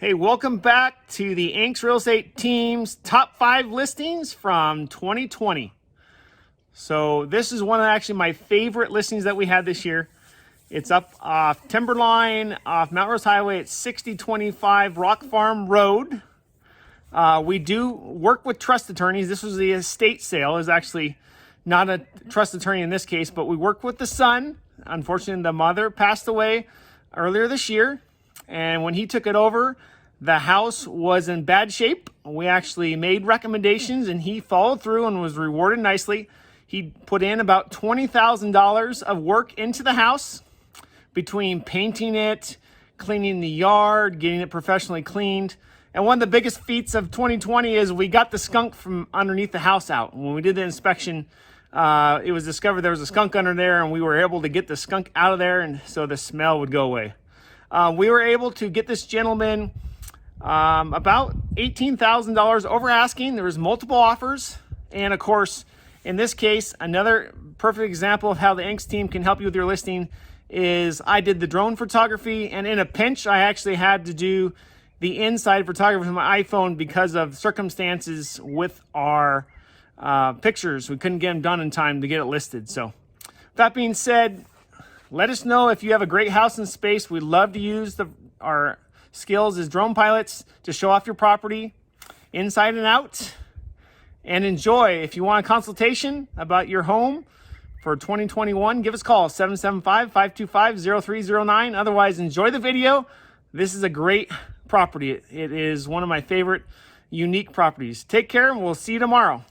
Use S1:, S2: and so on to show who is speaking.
S1: Hey, welcome back to the Angst Real Estate Team's top 5 listings from 2020. So this is one of actually my favorite listings that we had this year. It's up off Timberline, off Mount Rose Highway at 6025 Rock Farm Road. We do work with trust attorneys. This was the estate sale. It's actually not a trust attorney in this case, but we worked with the son. Unfortunately, the mother passed away earlier this year. And when he took it over, the house was in bad shape. We actually made recommendations and he followed through and was rewarded nicely. He put in about $20,000 of work into the house between painting it, cleaning the yard, getting it professionally cleaned. And one of the biggest feats of 2020 is we got the skunk from underneath the house out. When we did the inspection, it was discovered there was a skunk under there and we were able to get the skunk out of there and so the smell would go away. We were able to get this gentleman about $18,000 over asking. There was multiple offers. And of course, in this case, another perfect example of how the Angst team can help you with your listing is I did the drone photography, and in a pinch, I actually had to do the inside photography with my iPhone because of circumstances with our pictures. We couldn't get them done in time to get it listed. So that being said, let us know if you have a great house and space. We'd love to use our skills as drone pilots to show off your property inside and out. And enjoy. If you want a consultation about your home for 2021, give us a call, 775-525-0309. Otherwise, enjoy the video. This is a great property. It is one of my favorite unique properties. Take care, and we'll see you tomorrow.